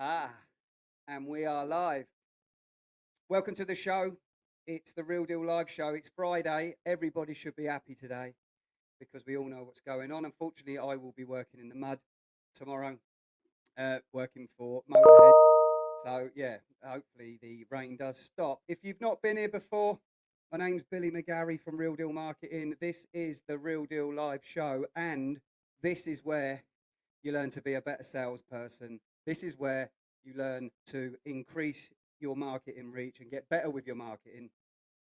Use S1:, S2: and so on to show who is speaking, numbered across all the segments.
S1: Ah, and we are live. Welcome to the show. It's the Real Deal Live show. It's Friday. Everybody should be happy today because we all know what's going on. Unfortunately, I will be working in the mud tomorrow, working for Motorhead. So, yeah, hopefully the rain does stop. If you've not been here before, my name's Billy McGarry from Real Deal Marketing. This is the Real Deal Live show, and this is where you learn to be a better salesperson. This is where you learn to increase your marketing reach and get better with your marketing.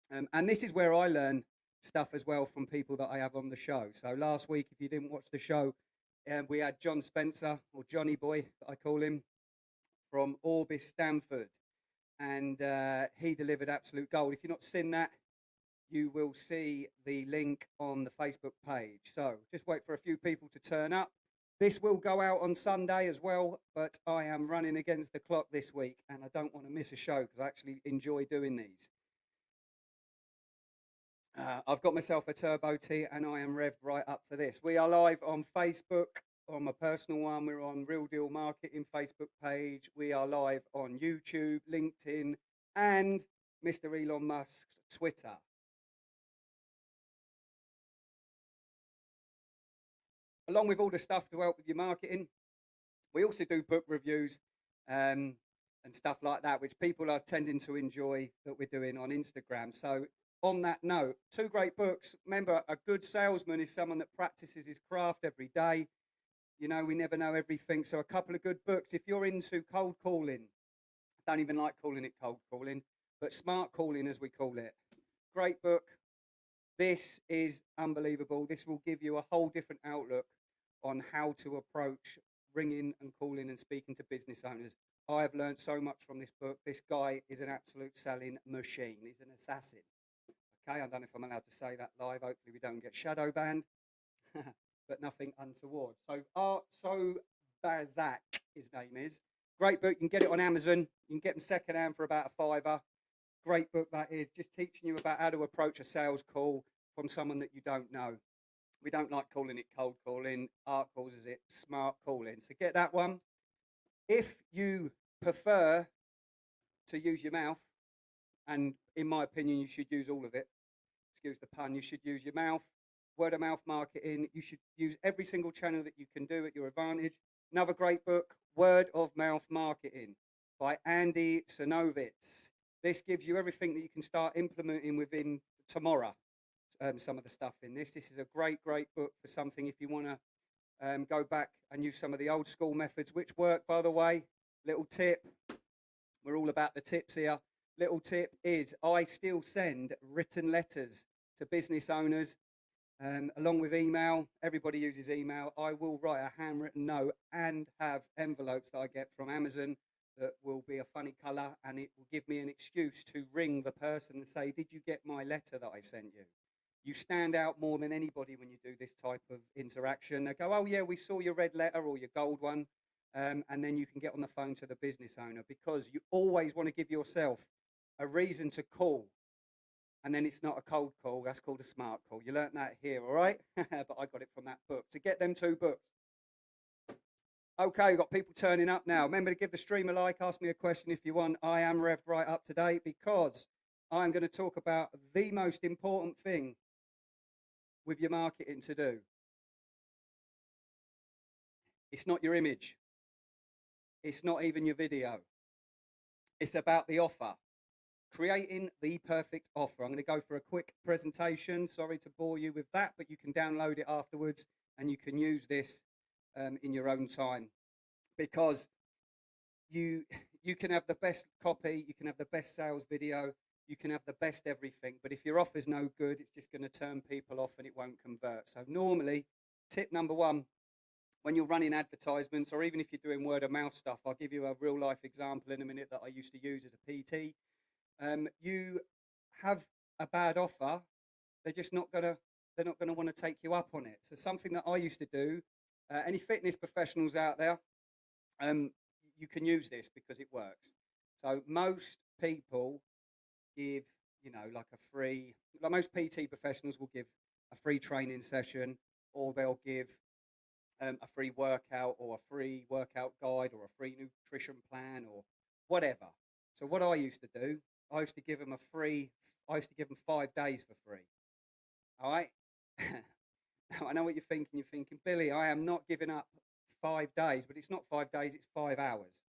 S1: And this is where I learn stuff as well from people that I have on the show. So last week, if you didn't watch the show, we had John Spencer, or Johnny Boy, I call him, from Orbis Stanford. And he delivered absolute gold. If you've not seen that, you will see the link on the Facebook page. So just wait for a few people to turn up. This will go out on Sunday as well, but I am running against the clock this week and I don't want to miss a show because I actually enjoy doing these. I've got myself a Turbo T and I am revved right up for this. We are live on Facebook, on my personal one. We're on Real Deal Marketing Facebook page. We are live on YouTube, LinkedIn, and Mr. Elon Musk's Twitter. Along with all the stuff to help with your marketing, we also do book reviews and stuff like that, which people are tending to enjoy that we're doing on Instagram. So on that note, two great books. Remember, a good salesman is someone that practices his craft every day. You know, we never know everything. So a couple of good books. If you're into cold calling, I don't even like calling it cold calling, but smart calling as we call it. Great book. This is unbelievable. This will give you a whole different outlook on how to approach ringing and calling and speaking to business owners. I have learned so much from this book. This guy is an absolute selling machine. He's an assassin. Okay, I don't know if I'm allowed to say that live. Hopefully we don't get shadow banned, but nothing untoward. So Art So Bazak, his name is. Great book. You can get it on Amazon. You can get them secondhand for about £5. Great book that is, just teaching you about how to approach a sales call from someone that you don't know. We don't like calling it cold calling. Art calls it smart calling. So get that one. If you prefer to use your mouth, and in my opinion, you should use all of it. Excuse the pun. You should use your mouth. Word of mouth marketing. You should use every single channel that you can do at your advantage. Another great book, Word of Mouth Marketing by Andy Sanovitz. This gives you everything that you can start implementing within tomorrow. Some of the stuff in this. This is a great book for something if you want to go back and use some of the old school methods, which work, by the way. Little tip. We're all about the tips here. Little tip is I still send written letters to business owners along with email. Everybody uses email. I will write a handwritten note and have envelopes that I get from Amazon that will be a funny colour, and it will give me an excuse to ring the person and say, did you get my letter that I sent you? You stand out more than anybody when you do this type of interaction. They go, oh yeah, we saw your red letter or your gold one. And then you can get on the phone to the business owner, because you always want to give yourself a reason to call. And then it's not a cold call, that's called a smart call. You learnt that here, all right? But I got it from that book. So get them two books. Okay, we've got people turning up now. Remember to give the stream a like, ask me a question if you want. I am revved right up today because I'm going to talk about the most important thing with your marketing to do. It's not your image. It's not even your video. It's about the offer. Creating the perfect offer. I'm going to go for a quick presentation. Sorry to bore you with that, but you can download it afterwards and you can use this in your own time, because you can have the best copy, you can have the best sales video, you can have the best everything, but if your offer's no good, it's just going to turn people off and it won't convert. So normally, tip number one, when you're running advertisements, or even if you're doing word of mouth stuff, I'll give you a real life example in a minute that I used to use as a PT. You have a bad offer, they're not gonna want to take you up on it. So something that I used to do, any fitness professionals out there, you can use this because it works. So most people give, like most PT professionals will give a free training session, or they'll give a free workout or a free workout guide or a free nutrition plan or whatever. So what I used to do, I used to give them I used to give them 5 days for free. All right. Now, I know what you're thinking. You're thinking, Billy, I am not giving up 5 days, but it's not 5 days, it's 5 hours.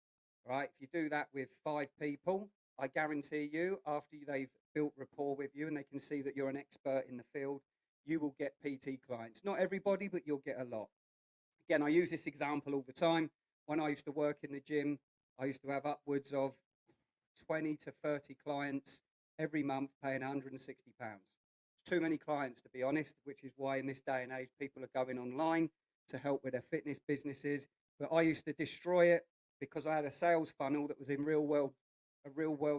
S1: Right? If you do that with 5 people, I guarantee you, after they've built rapport with you and they can see that you're an expert in the field, you will get PT clients. Not everybody, but you'll get a lot. Again, I use this example all the time. When I used to work in the gym, I used to have upwards of 20 to 30 clients every month paying £160. It's too many clients, to be honest, which is why in this day and age people are going online to help with their fitness businesses. But I used to destroy it because I had a sales funnel that was a real world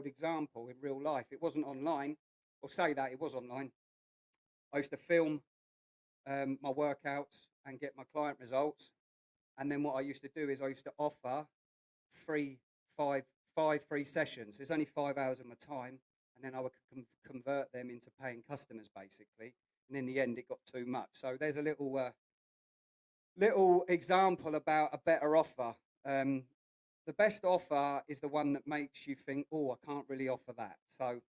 S1: example in real life. It wasn't online, or say that it was online. I used to film my workouts and get my client results. And then what I used to do is I used to offer free five free sessions. There's only 5 hours of my time, and then I would convert them into paying customers basically. And in the end, it got too much. So there's a little example about a better offer. The best offer is the one that makes you think, oh, I can't really offer that. So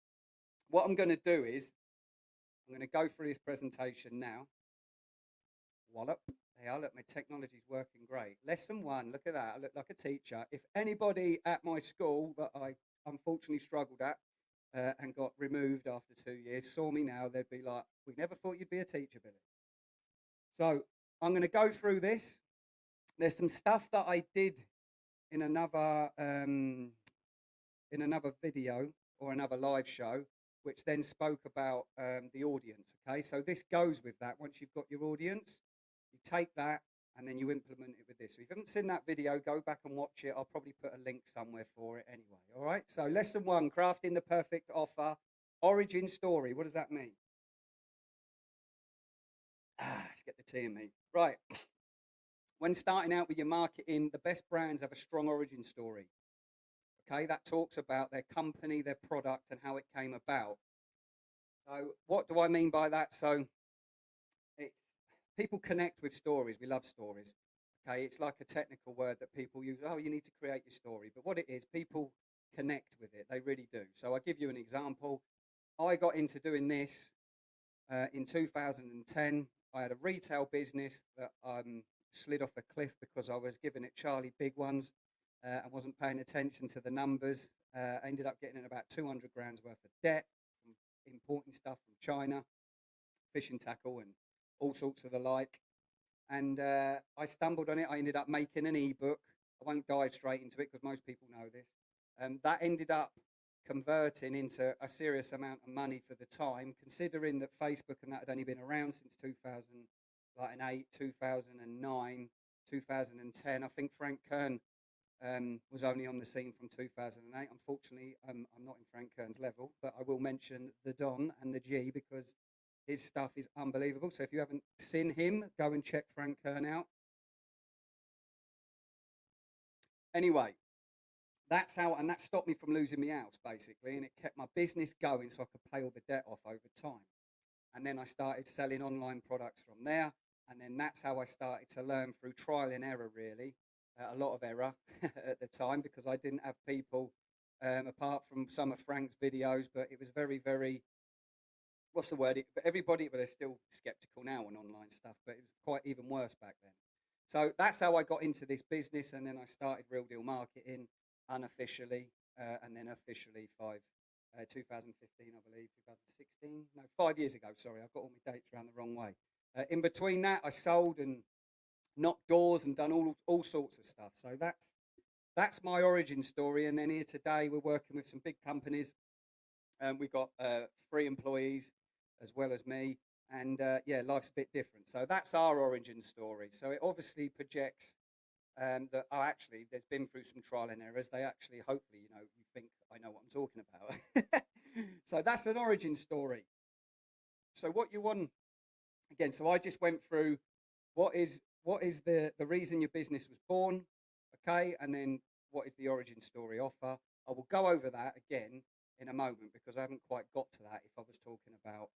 S1: what I'm going to do is I'm going to go through this presentation now. Wallop. There, look, my technology's working great. Lesson 1, look at that. I look like a teacher. If anybody at my school that I unfortunately struggled at and got removed after 2 years saw me now, they'd be like, we never thought you'd be a teacher, Billy. So I'm going to go through this. There's some stuff that I did in another video or another live show, which then spoke about the audience. Okay, so this goes with that. Once you've got your audience, you take that and then you implement it with this. So if you haven't seen that video, go back and watch it. I'll probably put a link somewhere for it anyway. All right, so lesson 1, crafting the perfect offer. Origin story. What does that mean? Let's get the tea in me. Right. When starting out with your marketing, the best brands have a strong origin story. Okay, that talks about their company, their product, and how it came about. So what do I mean by that? So it's people connect with stories. We love stories. Okay, it's like a technical word that people use. Oh, you need to create your story. But what it is, people connect with it. They really do. So I'll give you an example. I got into doing this in 2010. I had a retail business that slid off a cliff because I was giving it Charlie big ones and wasn't paying attention to the numbers. I ended up getting in about 200 grand's worth of debt from importing stuff from China, fishing tackle and all sorts of the like. And I stumbled on it. I ended up making an ebook. I won't dive straight into it because most people know this. That ended up converting into a serious amount of money for the time, considering that Facebook and that had only been around since 2008, 2009, 2010. I think Frank Kern was only on the scene from 2008. Unfortunately, I'm not in Frank Kern's level, but I will mention the Don and the G because his stuff is unbelievable. So if you haven't seen him, go and check Frank Kern out. Anyway, that's how, and that stopped me from losing my house basically, and it kept my business going so I could pay all the debt off over time. And then I started selling online products from there, and then that's how I started to learn through trial and error, really. A lot of error at the time because I didn't have people, apart from some of Frank's videos, but it was very, very, what's the word? Everybody, but they're still skeptical now on online stuff, but it was quite even worse back then. So that's how I got into this business, and then I started Real Deal Marketing unofficially, and then officially 2015, I believe, 2016, no, 5 years ago, sorry, I've got all my dates around the wrong way. In between that, I sold and knocked doors and done all sorts of stuff. So that's my origin story, and then here today, we're working with some big companies. We've got 3 employees as well as me, and yeah, life's a bit different. So that's our origin story. So it obviously projects that actually there's been through some trial and errors. They actually, hopefully, you think I know what I'm talking about. So that's an origin story. So what you want, again, so I just went through what is the reason your business was born, okay, and then what is the origin story offer. I will go over that again in a moment because I haven't quite got to that if I was talking about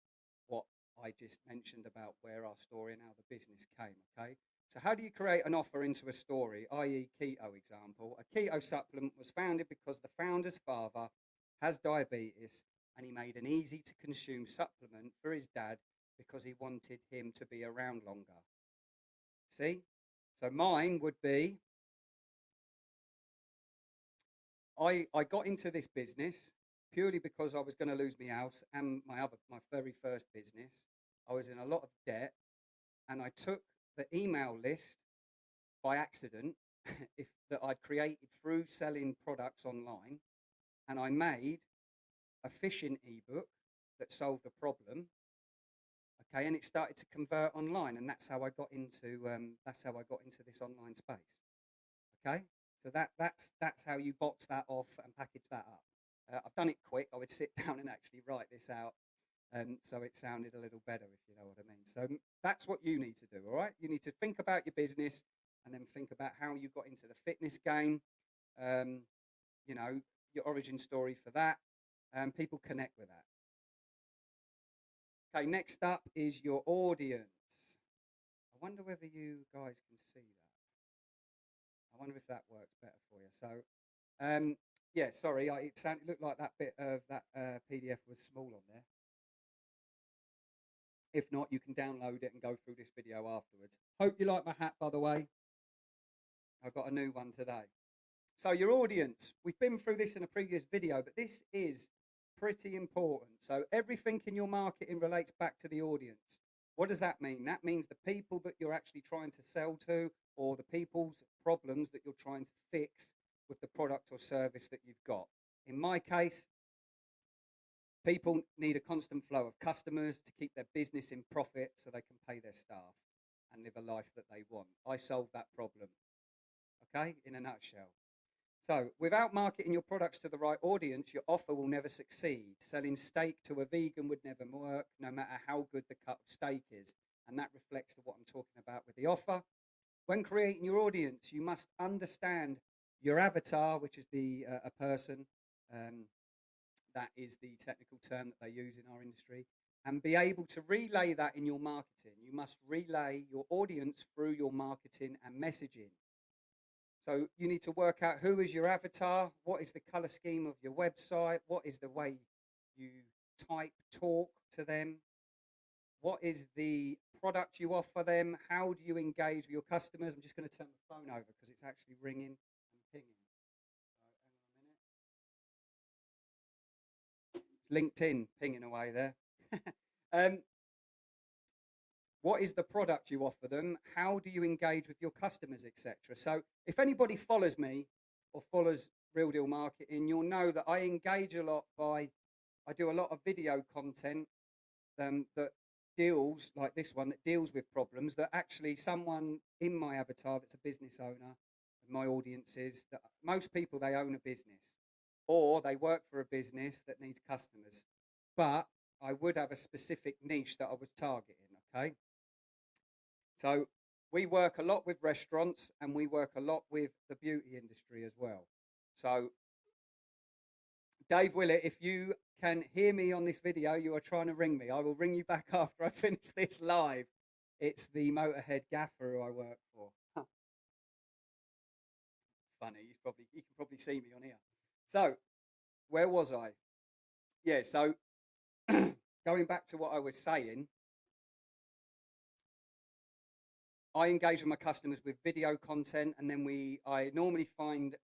S1: what I just mentioned about where our story and how the business came, okay. So how do you create an offer into a story, i.e. keto example? A keto supplement was founded because the founder's father has diabetes and he made an easy to consume supplement for his dad because he wanted him to be around longer. See? So mine would be, I got into this business purely because I was going to lose my house and my very first business. I was in a lot of debt and I took the email list by accident that I'd created through selling products online, and I made a phishing ebook that solved a problem. Okay, and it started to convert online, and that's how I got into this online space. Okay, so that's how you box that off and package that up. I've done it quick. I would sit down and actually write this out, so it sounded a little better, if you know what I mean. So that's what you need to do. All right, you need to think about your business, and then think about how you got into the fitness game. You know, your origin story for that, and people connect with that. Okay, next up is your audience. I wonder whether you guys can see that. I wonder if that works better for you. So, yeah, sorry, it looked like that bit of that PDF was small on there. If not, you can download it and go through this video afterwards. Hope you like my hat, by the way. I've got a new one today. So your audience, we've been through this in a previous video, but this is pretty important. So everything in your marketing relates back to the audience. What does that mean? That means the people that you're actually trying to sell to, or the people's problems that you're trying to fix with the product or service that you've got. In my case, people need a constant flow of customers to keep their business in profit so they can pay their staff and live a life that they want. I solved that problem, okay, in a nutshell. So without marketing your products to the right audience, your offer will never succeed. Selling steak to a vegan would never work, no matter how good the cut of steak is. And that reflects to what I'm talking about with the offer. When creating your audience, you must understand your avatar, which is a person. That is the technical term that they use in our industry. And be able to relay that in your marketing. You must relay your audience through your marketing and messaging. So you need to work out who is your avatar, what is the color scheme of your website, what is the way you talk to them, what is the product you offer them, how do you engage with your customers. I'm just going to turn the phone over because it's actually ringing and pinging. So hang on a minute. It's LinkedIn pinging away there. What is the product you offer them? How do you engage with your customers, etc.? So if anybody follows me or follows Real Deal Marketing, you'll know that I engage a lot I do a lot of video content that deals, like this one, that deals with problems that actually someone in my avatar that's a business owner, my audience is, that most people, they own a business or they work for a business that needs customers. But I would have a specific niche that I was targeting, okay? So we work a lot with restaurants and we work a lot with the beauty industry as well. So Dave Willett, if you can hear me on this video, you are trying to ring me. I will ring you back after I finish this live. It's the Motorhead gaffer who I work for. Funny, you can probably see me on here. So where was I? Yeah, so going back to what I was saying, I engage with my customers with video content, and then I normally find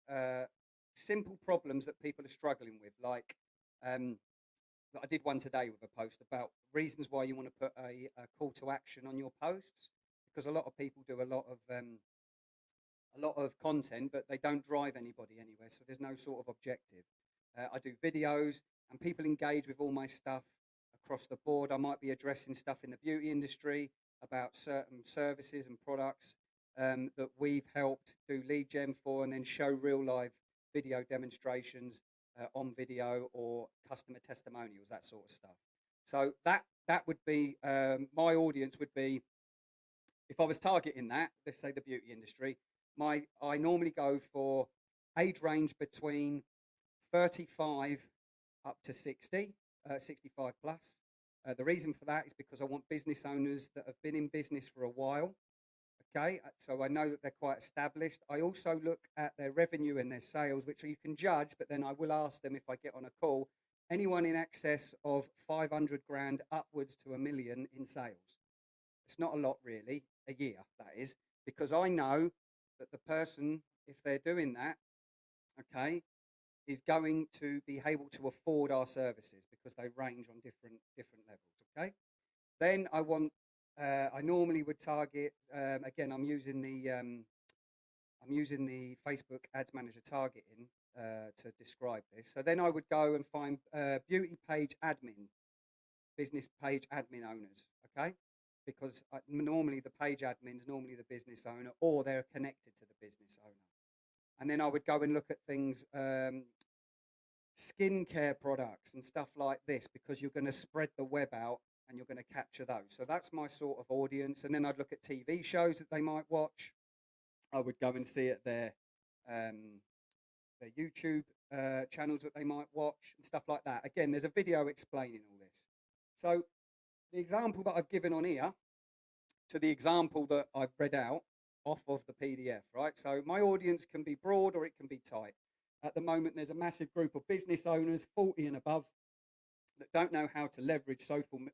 S1: simple problems that people are struggling with. Like I did one today with a post about reasons why you want to put a call to action on your posts, because a lot of people do a lot of content, but they don't drive anybody anywhere. So there's no sort of objective. I do videos, and people engage with all my stuff across the board. I might be addressing stuff in the beauty industry about certain services and products that we've helped do lead gen for, and then show real live video demonstrations on video or customer testimonials, that sort of stuff. So that would be my audience would be, if I was targeting that, let's say the beauty industry, I normally go for age range between 35 up to 60, 65 plus. The reason for that is because I want business owners that have been in business for a while, Okay, so I know that they're quite established. I also look at their revenue and their sales, which you can judge, but then I will ask them if I get on a call, anyone in excess of 500 grand upwards to a million in sales. It's not a lot really, a year, that is, because I know that the person, if they're doing that, okay, is going to be able to afford our services because they range on different levels. Okay, then I normally would target again. I'm using the Facebook Ads Manager targeting to describe this. So then I would go and find beauty page admin, business page admin owners. Okay, because normally the page admin is normally the business owner or they're connected to the business owner. And then I would go and look at things, skincare products and stuff like this, because you're going to spread the web out and you're going to capture those. So that's my sort of audience. And then I'd look at TV shows that they might watch. I would go and see at their YouTube channels that they might watch and stuff like that. Again, there's a video explaining all this. So the example that I've given on here to the example that I've read out off of the PDF, right? So my audience can be broad or it can be tight. At the moment, there's a massive group of business owners, 40 and above, that don't know how to leverage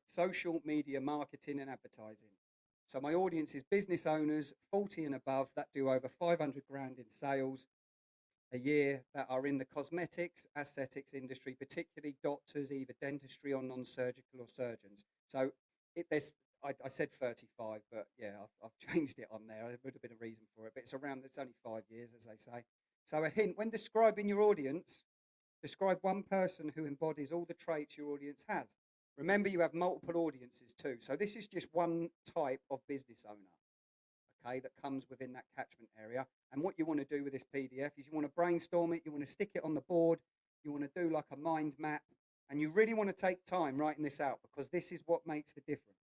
S1: social media marketing and advertising. So my audience is business owners, 40 and above, that do over 500 grand in sales a year, that are in the cosmetics, aesthetics industry, particularly doctors, either dentistry or non-surgical or surgeons. So I said 35, but yeah, I've changed it on there. There would have been a reason for it, but it's only 5 years, as they say. So a hint, when describing your audience, describe one person who embodies all the traits your audience has. Remember, you have multiple audiences too. So this is just one type of business owner, okay, that comes within that catchment area. And what you want to do with this PDF is you want to brainstorm it, you want to stick it on the board, you want to do like a mind map, and you really want to take time writing this out because this is what makes the difference.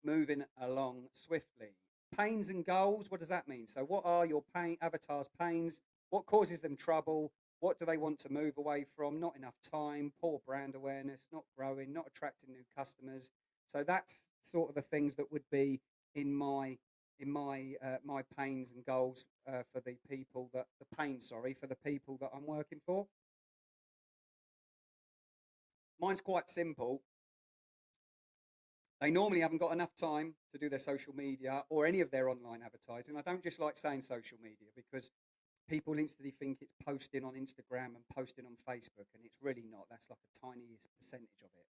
S1: Moving along swiftly. Pains and goals, what does that mean? So what are your avatars' pains? What causes them trouble? What do they want to move away from? Not enough time, poor brand awareness, not growing, not attracting new customers. So that's sort of the things that would be in my pains and goals for the people for the people that I'm working for. Mine's quite simple. They normally haven't got enough time to do their social media or any of their online advertising. I don't just like saying social media because people instantly think it's posting on Instagram and posting on Facebook, and it's really not. That's like a tiniest percentage of it.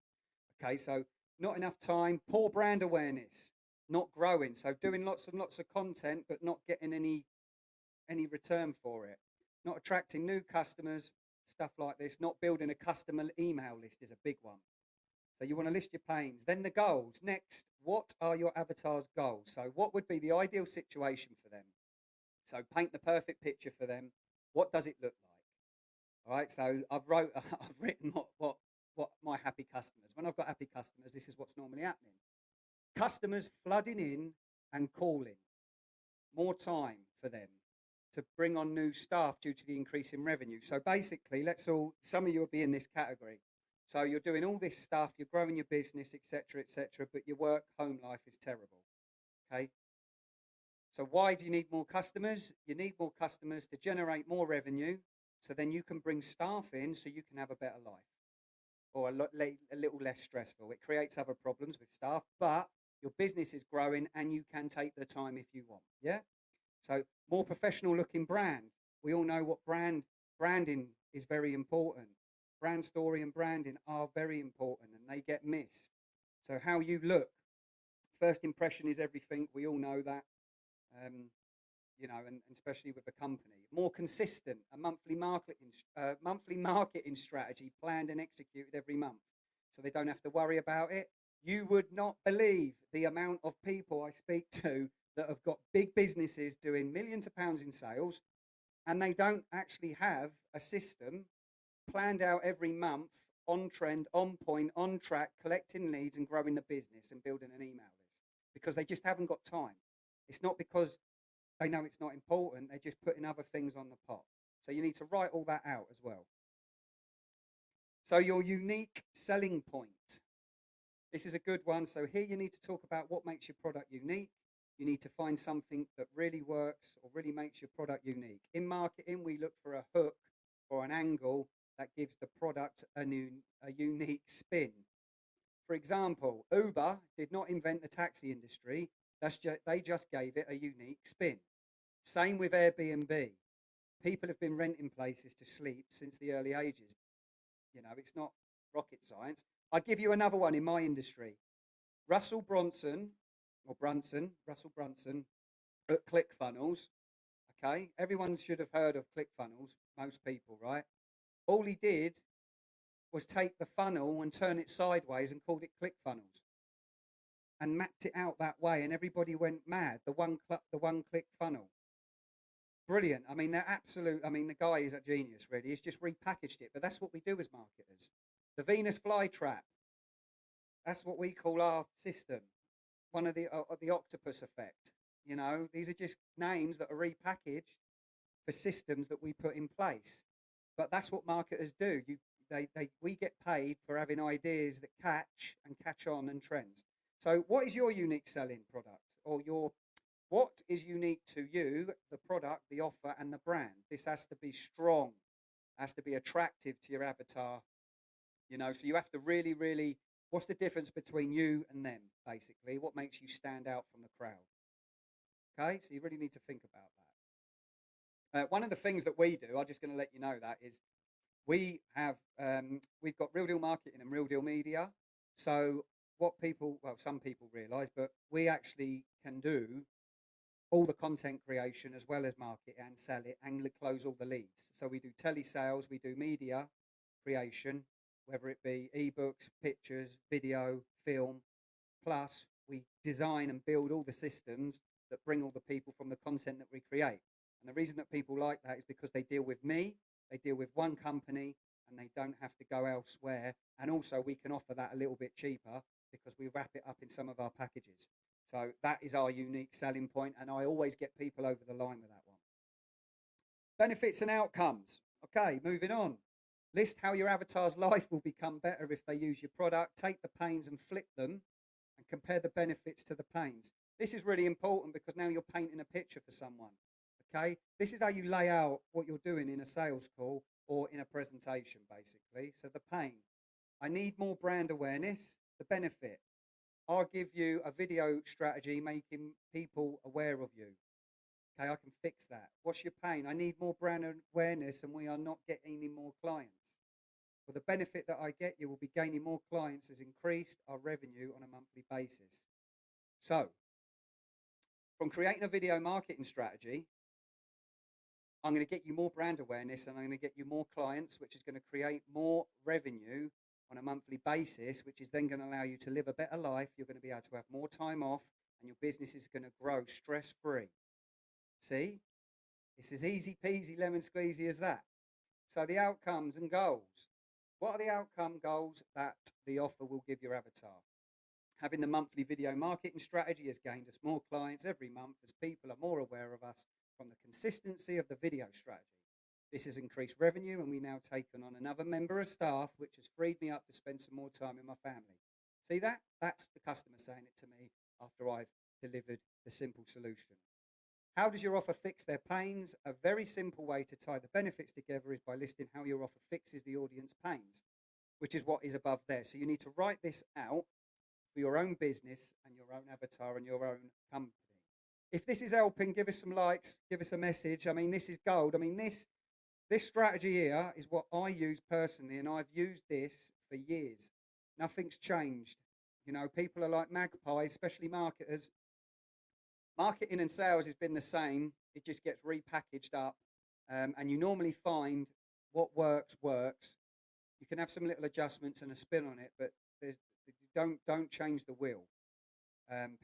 S1: Okay, so not enough time, poor brand awareness, not growing. So doing lots and lots of content, but not getting any return for it. Not attracting new customers, stuff like this. Not building a customer email list is a big one. So you want to list your pains. Then the goals. Next, what are your avatar's goals? So what would be the ideal situation for them? So paint the perfect picture for them. What does it look like? All right. So I've written what my happy customers. When I've got happy customers, this is what's normally happening. Customers flooding in and calling. More time for them to bring on new staff due to the increase in revenue. So basically, some of you will be in this category. So you're doing all this stuff, you're growing your business, etc., but your work-home life is terrible, okay? So why do you need more customers? You need more customers to generate more revenue, so then you can bring staff in so you can have a better life, or a little less stressful. It creates other problems with staff, but your business is growing and you can take the time if you want, yeah? So more professional-looking brand. We all know what branding is very important. Brand story and branding are very important and they get missed. So how you look, first impression is everything. We all know that, and especially with a company. More consistent, a monthly marketing strategy planned and executed every month, so they don't have to worry about it. You would not believe the amount of people I speak to that have got big businesses doing millions of pounds in sales, and they don't actually have a system planned out every month, on trend, on point, on track, collecting leads and growing the business and building an email list, because they just haven't got time. It's not because they know it's not important, they're just putting other things on the pot. So you need to write all that out as well. So your unique selling point. This is a good one. So here you need to talk about what makes your product unique. You need to find something that really works or really makes your product unique. In marketing, we look for a hook or an angle that gives the product a unique spin. For example, Uber did not invent the taxi industry. They just gave it a unique spin. Same with Airbnb. People have been renting places to sleep since the early ages. You know, it's not rocket science. I give you another one in my industry. Russell Brunson, Russell Brunson at ClickFunnels. Okay, everyone should have heard of ClickFunnels. Most people, right? All he did was take the funnel and turn it sideways and called it ClickFunnels and mapped it out that way, and everybody went mad. The one click funnel. Brilliant. I mean, they're absolute. I mean, the guy is a genius, really. He's just repackaged it, but that's what we do as marketers. The Venus flytrap. That's what we call our system. One of the octopus effect. You know, these are just names that are repackaged for systems that we put in place. But that's what marketers do. We get paid for having ideas that catch on and trends. So, what is your unique selling product, or what is unique to you, the product, the offer, and the brand? This has to be strong, has to be attractive to your avatar. You know, so you have to really, really. What's the difference between you and them, basically? What makes you stand out from the crowd? Okay, so you really need to think about that. One of the things that we do, I'm just going to let you know that, is we've got Real Deal Marketing and Real Deal Media. So some people realise, but we actually can do all the content creation as well as market and sell it and close all the leads. So we do telesales, we do media creation, whether it be ebooks, pictures, video, film, plus we design and build all the systems that bring all the people from the content that we create. And the reason that people like that is because they deal with me, they deal with one company, and they don't have to go elsewhere. And also we can offer that a little bit cheaper because we wrap it up in some of our packages. So that is our unique selling point, and I always get people over the line with that one. Benefits and outcomes. Okay, moving on. List how your avatar's life will become better if they use your product. Take the pains and flip them and compare the benefits to the pains. This is really important because now you're painting a picture for someone. Okay, this is how you lay out what you're doing in a sales call or in a presentation, basically. So the pain. I need more brand awareness. The benefit. I'll give you a video strategy making people aware of you. Okay, I can fix that. What's your pain? I need more brand awareness and we are not getting any more clients. Well, the benefit that I get you will be gaining more clients has increased our revenue on a monthly basis. So, from creating a video marketing strategy, I'm going to get you more brand awareness and I'm going to get you more clients, which is going to create more revenue on a monthly basis, which is then going to allow you to live a better life. You're going to be able to have more time off and your business is going to grow stress-free. See? It's as easy peasy lemon squeezy as that. So the outcomes and goals. What are the outcome goals that the offer will give your avatar? Having the monthly video marketing strategy has gained us more clients every month as people are more aware of us from the consistency of the video strategy. This has increased revenue and we now taken on another member of staff, which has freed me up to spend some more time with my family. See that? That's the customer saying it to me after I've delivered the simple solution. How does your offer fix their pains? A very simple way to tie the benefits together is by listing how your offer fixes the audience pains, which is what is above there. So you need to write this out for your own business and your own avatar and your own company. If this is helping, give us some likes, give us a message. I mean, this is gold. I mean, this strategy here is what I use personally, and I've used this for years. Nothing's changed. You know, people are like magpies, especially marketers. Marketing and sales has been the same. It just gets repackaged up, and you normally find what works. You can have some little adjustments and a spin on it, but don't change the wheel.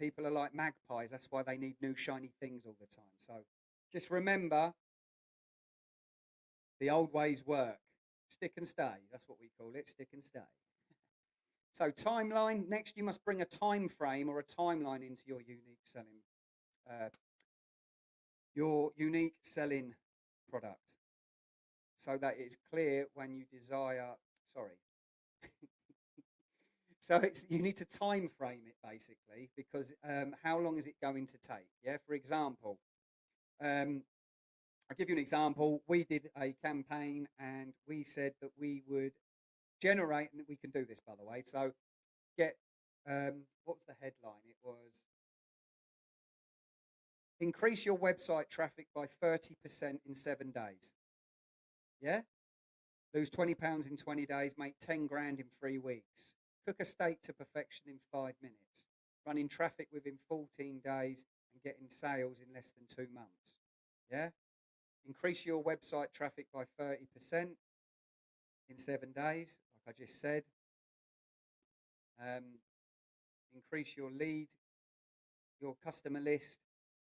S1: People are like magpies. That's why they need new shiny things all the time. So just remember, the old ways work. Stick and stay. That's what we call it. Stick and stay. So timeline. Next, you must bring a time frame or a timeline into your unique selling product, so that it's clear when you desire. Sorry. So it's you need to time frame it basically because how long is it going to take? Yeah, for example, um, I'll give you an example. We did a campaign and we said that we would generate, and we can do this by the way. So get what was the headline? It was increase your website traffic by 30% in 7 days. Yeah, lose £20 in 20 days, make 10 grand in 3 weeks, cook a steak to perfection in 5 minutes, running traffic within 14 days and getting sales in less than 2 months. Yeah, increase your website traffic by 30% in 7 days, like I just said. Um, increase your customer list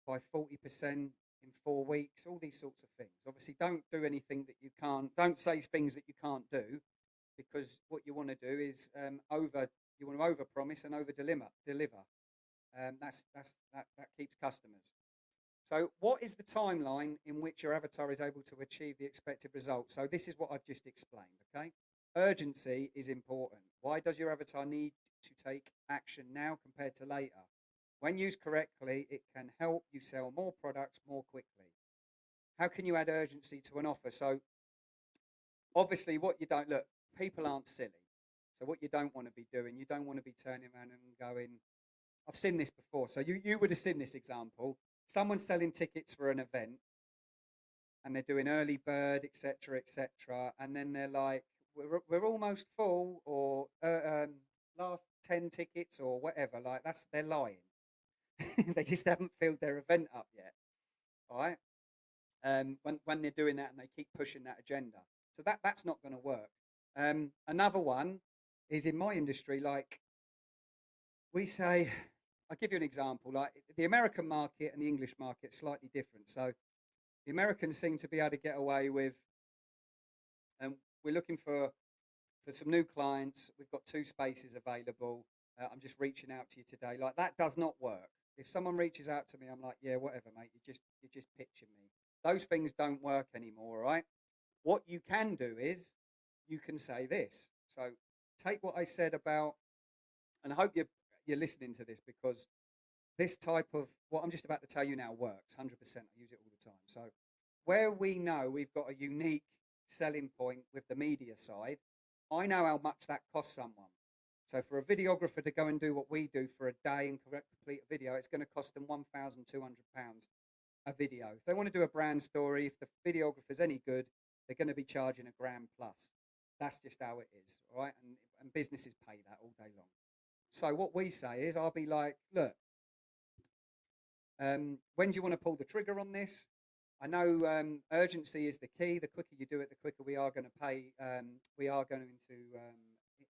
S1: by 40% in 4 weeks, all these sorts of things. Obviously, don't do anything that you can't, don't say things that you can't do because what you want to do is you want to over promise and over deliver. That keeps customers. So, what is the timeline in which your avatar is able to achieve the expected result? So, this is what I've just explained, okay? Urgency is important. Why does your avatar need to take action now compared to later? When used correctly, it can help you sell more products more quickly. How can you add urgency to an offer? So, obviously, what you don't look, people aren't silly. So, what you don't want to be doing, you don't want to be turning around and going, I've seen this before. So, you would have seen this example. Someone's selling tickets for an event and they're doing early bird, etc., and then they're like, we're almost full, or last 10 tickets, or whatever. Like, they're lying. They just haven't filled their event up yet. All right. When they're doing that and they keep pushing that agenda. So that's not going to work. Another one is in my industry, like we say, I'll give you an example. Like the American market and the English market are slightly different. So the Americans seem to be able to get away with, we're looking for some new clients. We've got 2 spaces available. I'm just reaching out to you today. Like that does not work. If someone reaches out to me, I'm like, yeah, whatever, mate. You're just pitching me. Those things don't work anymore, right? What you can do is you can say this. So take what I said about, and I hope you're listening to this because this type of what I'm just about to tell you now works 100%. I use it all the time. So where we know we've got a unique selling point with the media side, I know how much that costs someone. So for a videographer to go and do what we do for a day and complete a video, it's going to cost them £1,200 a video. If they want to do a brand story, if the videographer's any good, they're going to be charging £1,000 plus. That's just how it is, all right? And businesses pay that all day long. So what we say is, I'll be like, look, when do you want to pull the trigger on this? I know urgency is the key. The quicker you do it, the quicker we are going to pay. We are going to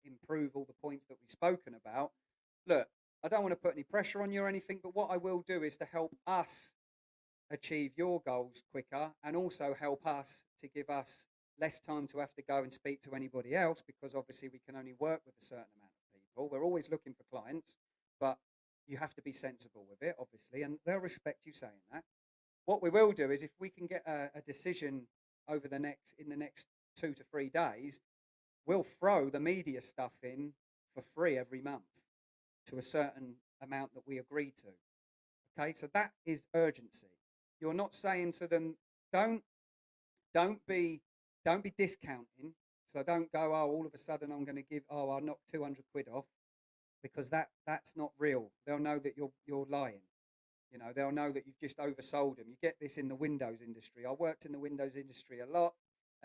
S1: improve all the points that we've spoken about. Look, I don't want to put any pressure on you or anything, but what I will do is to help us achieve your goals quicker and also help us to give us less time to have to go and speak to anybody else because obviously we can only work with a certain amount of people. We're always looking for clients, but you have to be sensible with it, obviously, and they'll respect you saying that. What we will do is if we can get a decision in the next 2 to 3 days, we'll throw the media stuff in for free every month to a certain amount that we agreed to. Okay, so that is urgency. You're not saying to them, don't don't be discounting. So don't go, oh, all of a sudden I'm going to give, oh, I'll knock 200 quid off because that's not real. They'll know that you're lying. You know, they'll know that you've just oversold them. You get this in the Windows industry. I worked in the Windows industry a lot.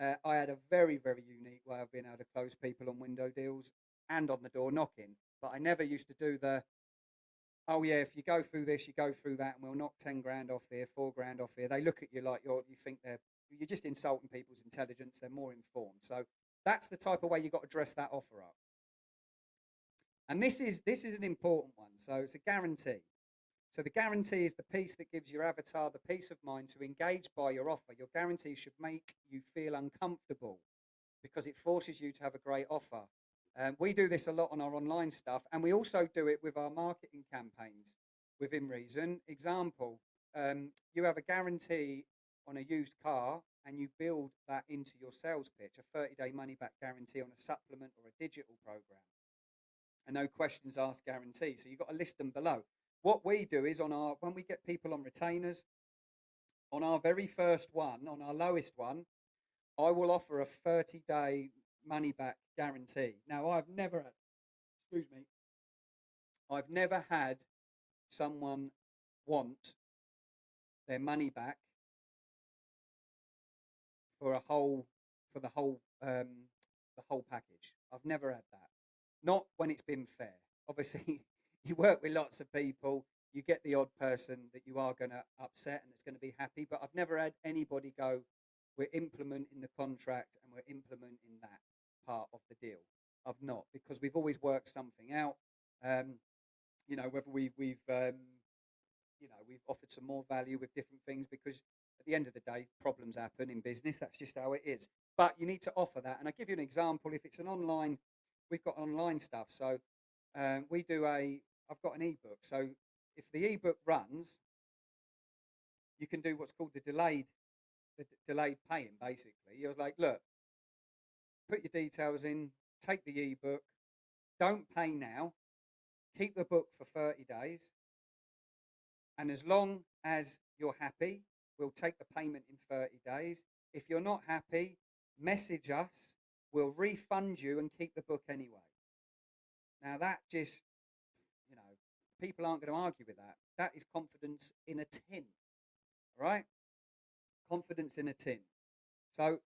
S1: I had a very, very unique way of being able to close people on window deals and on the door knocking. But I never used to do oh yeah, if you go through this, you go through that, and we'll knock 10 grand off here, 4 grand off here. They look at you like you think you're just insulting people's intelligence. They're more informed. So that's the type of way you got to dress that offer up. And this is an important one. So it's a guarantee. So the guarantee is the piece that gives your avatar the peace of mind to engage by your offer. Your guarantee should make you feel uncomfortable because it forces you to have a great offer. We do this a lot on our online stuff, and we also do it with our marketing campaigns within Reason. Example, you have a guarantee on a used car, and you build that into your sales pitch, a 30-day money-back guarantee on a supplement or a digital program. a no questions asked guarantee. So you've got to list them below. What we do is when we get people on retainers, on our very first one, on our lowest one, I will offer a 30-day money back guarantee. Now, excuse me, I've never had someone want their money back for the whole package. I've never had that. Not when it's been fair. Obviously, you work with lots of people. You get the odd person that you are going to upset and that's going to be happy. But I've never had anybody go, we're implementing the contract and we're implementing that part of the deal. I've not, because we've always worked something out. Whether we've offered some more value with different things, because at the end of the day, problems happen in business. That's just how it is. But you need to offer that. And I'll give you an example. If it's an online, we've got online stuff. So I've got an ebook. So if the ebook runs, you can do what's called the delayed paying, basically. You're like, look, put your details in, take the ebook, don't pay now, keep the book for 30 days. And as long as you're happy, we'll take the payment in 30 days. If you're not happy, message us. We'll refund you and keep the book anyway. Now that just, people aren't going to argue with that. That is confidence in a tin, all right? Confidence in a tin. So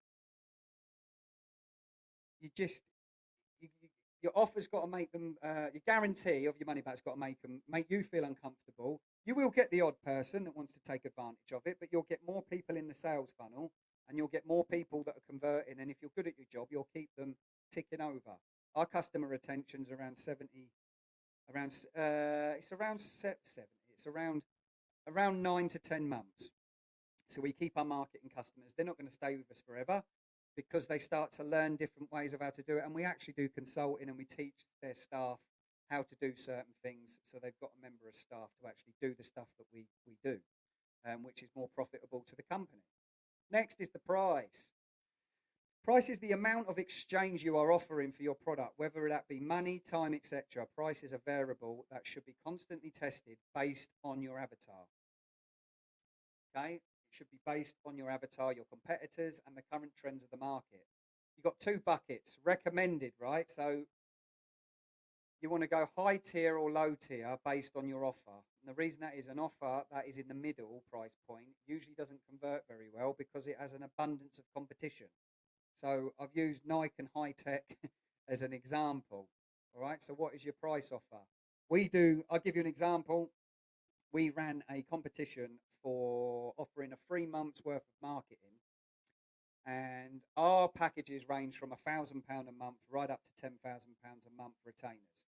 S1: your offer's got to make them, your guarantee of your money back's got to make you feel uncomfortable. You will get the odd person that wants to take advantage of it, but you'll get more people in the sales funnel and you'll get more people that are converting. And if you're good at your job, you'll keep them ticking over. Our customer retention's around 70, it's around 70. It's around 9 to 10 months. So we keep our marketing customers. They're not going to stay with us forever, because they start to learn different ways of how to do it. And we actually do consulting and we teach their staff how to do certain things. So they've got a member of staff to actually do the stuff that we do, which is more profitable to the company. Next is the price. Price is the amount of exchange you are offering for your product, whether that be money, time, etc. Price is a variable that should be constantly tested based on your avatar. Okay? Should be based on your avatar, your competitors, and the current trends of the market. You've got two buckets, recommended, right? So you want to go high tier or low tier based on your offer. And the reason that is, an offer that is in the middle price point usually doesn't convert very well because it has an abundance of competition. So I've used Nike and High Tech as an example. All right, so what is your price offer? I'll give you an example. We ran a competition for offering a 3 months worth of marketing, and our packages range from £1,000 a month right up to £10,000 a month retainers.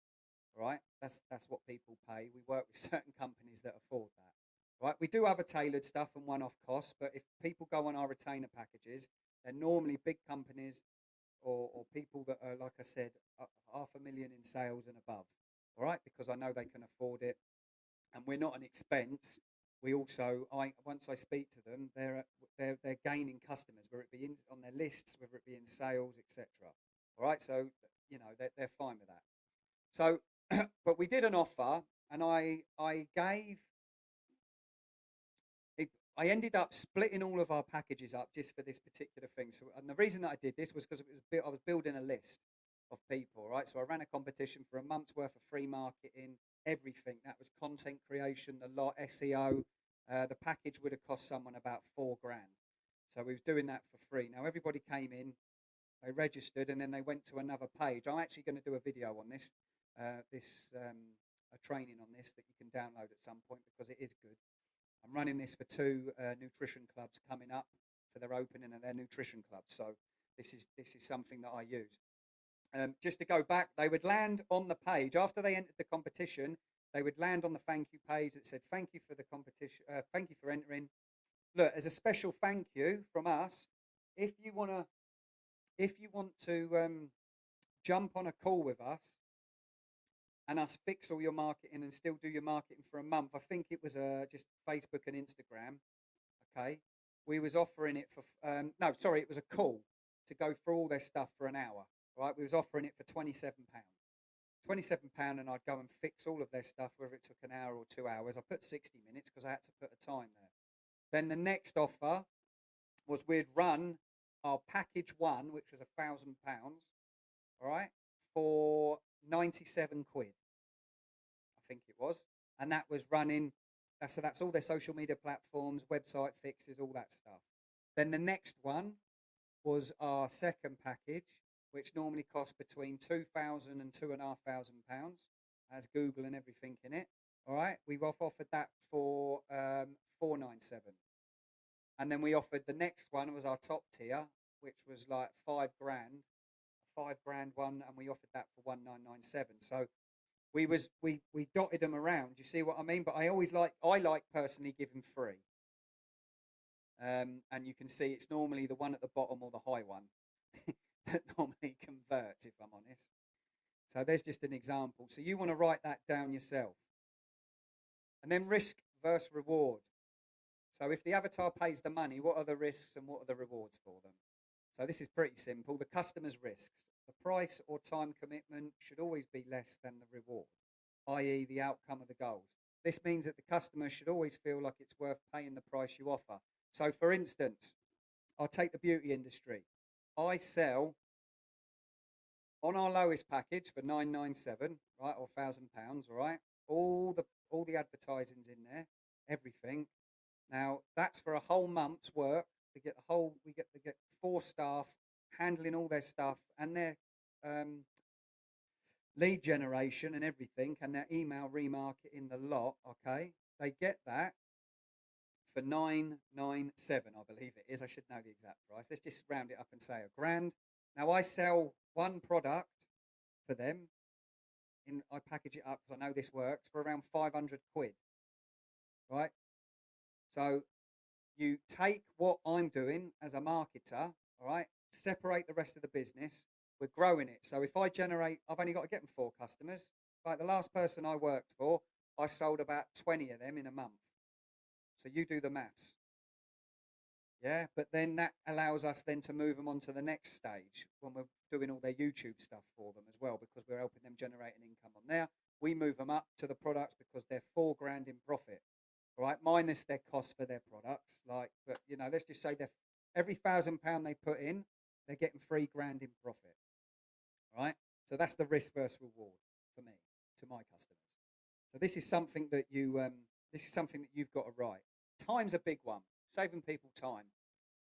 S1: All right, that's what people pay. We work with certain companies that afford that. Right, we do have a tailored stuff and one-off costs, but if people go on our retainer packages, they're normally big companies or people that are, like I said, $500,000 in sales and above. All right, because I know they can afford it. And we're not an expense. We also, once I speak to them, they're gaining customers, whether it be on their lists, whether it be in sales, etc. All right, so they're fine with that. So, but we did an offer, and I ended up splitting all of our packages up just for this particular thing. So, and the reason that I did this was because I was building a list of people, right? So I ran a competition for a month's worth of free marketing, everything. That was content creation, the lot, SEO. The package would have cost someone about $4,000. So we was doing that for free. Now everybody came in, they registered, and then they went to another page. I'm actually going to do a video on this, a training on this that you can download at some point because it is good. I'm running this for 2 nutrition clubs coming up for their opening of their nutrition clubs. So this is something that I use. Just to go back, they would land on the page after they entered the competition. They would land on the thank you page that said, "Thank you for the competition. Thank you for entering. Look, as a special thank you from us, if you want to jump on a call with us and us fix all your marketing and still do your marketing for a month." I think it was just Facebook and Instagram. Okay, we was offering it for it was a call to go through all their stuff for an hour. Right, we was offering it for £27. £27, and I'd go and fix all of their stuff, whether it took an hour or 2 hours. I put 60 minutes because I had to put a time there. Then the next offer was we'd run our package one, which was £1,000, all right, for 97 quid, I think it was. And that was running, so that's all their social media platforms, website fixes, all that stuff. Then the next one was our second package, which normally costs between £2,000 and £2,500, has Google and everything in it. All right, we've offered that for 497, and then we offered the next one was our top tier, which was like £5,000, a £5,000 one, and we offered that for 1997. So we dotted them around. You see what I mean? But I like personally giving free. And you can see it's normally the one at the bottom or the high one that normally converts, if I'm honest. So there's just an example. So you want to write that down yourself. And then risk versus reward. So if the avatar pays the money, what are the risks and what are the rewards for them? So this is pretty simple. The customer's risks. The price or time commitment should always be less than the reward, i.e. the outcome of the goals. This means that the customer should always feel like it's worth paying the price you offer. So, for instance, I'll take the beauty industry. I sell on our lowest package for 997, right, or £1,000, all right. All the advertising's in there, everything. Now that's for a whole month's work. We get 4 staff handling all their stuff and their lead generation and everything, and their email remarketing the lot. Okay, they get that for 997, I believe it is. I should know the exact price. Let's just round it up and say £1,000. Now I sell one product for them. I package it up because I know this works for around 500 quid, right? So you take what I'm doing as a marketer, all right, separate the rest of the business. We're growing it. So if I've only got to get them 4 customers. Like the last person I worked for, I sold about 20 of them in a month. So you do the maths. Yeah, but then that allows us then to move them on to the next stage when we're doing all their YouTube stuff for them as well, because we're helping them generate an income on there. We move them up to the products because they're £4,000 in profit, all right, minus their cost for their products. But let's just say every £1,000 they put in, they're getting £3,000 in profit, all right. So that's the risk versus reward for me to my customers. So this is something that you've got to write. Time's a big one. Saving people time.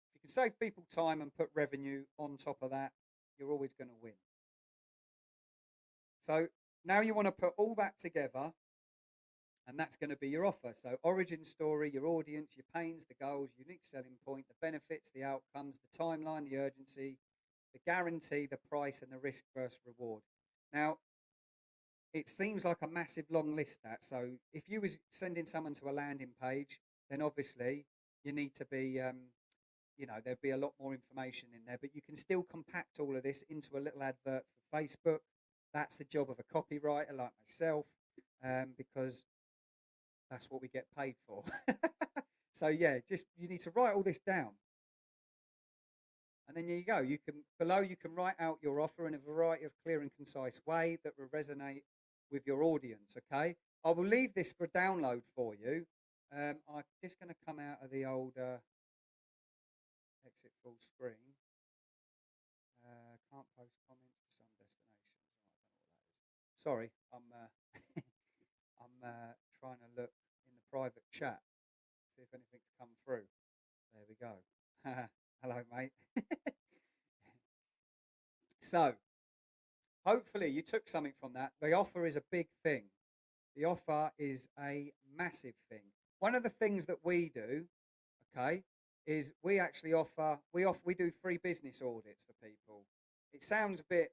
S1: If you can save people time and put revenue on top of that, you're always going to win. So now you want to put all that together, and that's going to be your offer. So origin story, your audience, your pains, the goals, unique selling point, the benefits, the outcomes, the timeline, the urgency, the guarantee, the price, and the risk versus reward. Now, it seems like a massive long list that. So if you was sending someone to a landing page, then obviously you need to be, there'd be a lot more information in there, but you can still compact all of this into a little advert for Facebook. That's the job of a copywriter like myself, because that's what we get paid for. So yeah, you need to write all this down. And then there you go. You can write out your offer in a variety of clear and concise way that will resonate with your audience, okay? I will leave this for download for you. I'm just going to come out of the old exit full screen. Can't post comments to some destinations. Right, I don't know what that is. Sorry, I'm trying to look in the private chat, see if anything's come through. There we go. Hello, mate. So, hopefully you took something from that. The offer is a big thing. The offer is a massive thing. One of the things that we do, okay, is we actually we do free business audits for people. It sounds a bit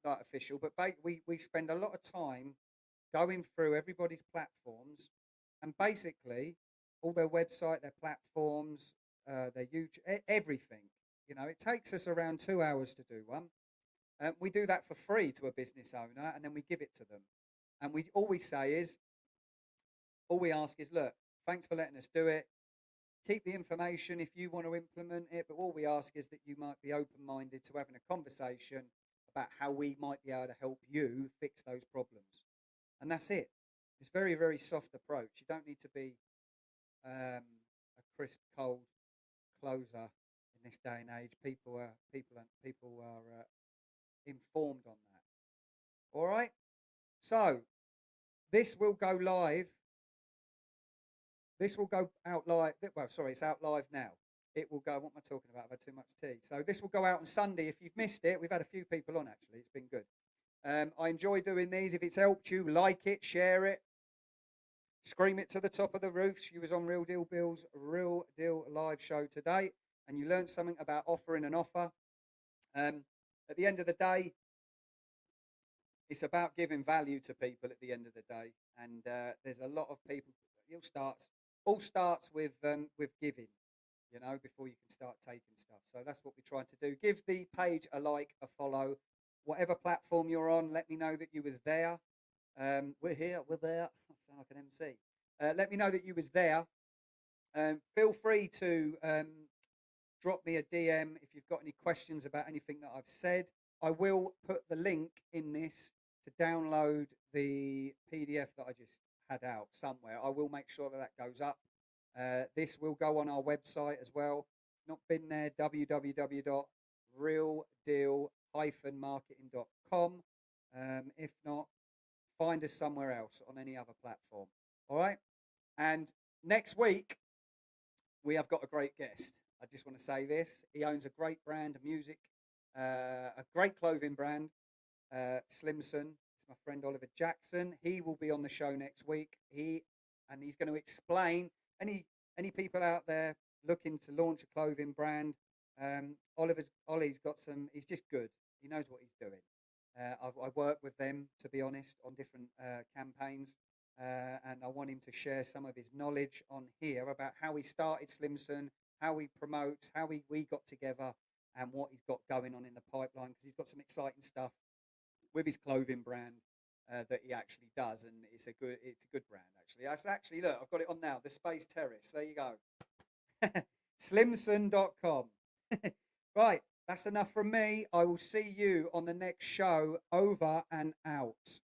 S1: artificial, but we spend a lot of time going through everybody's platforms and basically all their website, their platforms, their YouTube, everything. It takes us around 2 hours to do one. We do that for free to a business owner, and then we give it to them. And all we ask is, look, thanks for letting us do it. Keep the information if you want to implement it, but all we ask is that you might be open-minded to having a conversation about how we might be able to help you fix those problems. And that's it. It's very, very soft approach. You don't need to be a crisp, cold closer in this day and age. People are informed on that. All right. So this will go live. This will go out live. Well, sorry, it's out live now. It will go. What am I talking about? I've had too much tea. So this will go out on Sunday. If you've missed it, we've had a few people on actually. It's been good. I enjoy doing these. If it's helped you, like it, share it, scream it to the top of the roof. You was on Real Deal Bill's Real Deal live show today, and you learned something about offering an offer. At the end of the day, it's about giving value to people. At the end of the day, and there's a lot of people. All starts with giving. You know, before you can start taking stuff. So that's what we're trying to do. Give the page a like, a follow. Whatever platform you're on, let me know that you was there. We're here, we're there. I sound like an MC. Let me know that you was there. Feel free to drop me a DM if you've got any questions about anything that I've said. I will put the link in this to download the PDF that I just had out somewhere. I will make sure that that goes up. This will go on our website as well. Not been there, www.realdeal-marketing.com. If not, find us somewhere else on any other platform. All right? And next week, we have got a great guest. I just want to say this. He owns a great brand of music, a great clothing brand, Slimson. It's my friend Oliver Jackson. He will be on the show next week. He's going to explain any people out there looking to launch a clothing brand. Ollie's got some. He's just good. He knows what he's doing. I work with them, to be honest, on different campaigns, and I want him to share some of his knowledge on here about how he started Slimson, how he promotes, how we got together, and what he's got going on in the pipeline, because he's got some exciting stuff with his clothing brand that he actually does, and it's a good brand actually. That's actually, look, I've got it on now, the Space Terrace. There you go. Slimson.com. Right, that's enough from me. I will see you on the next show. Over and out.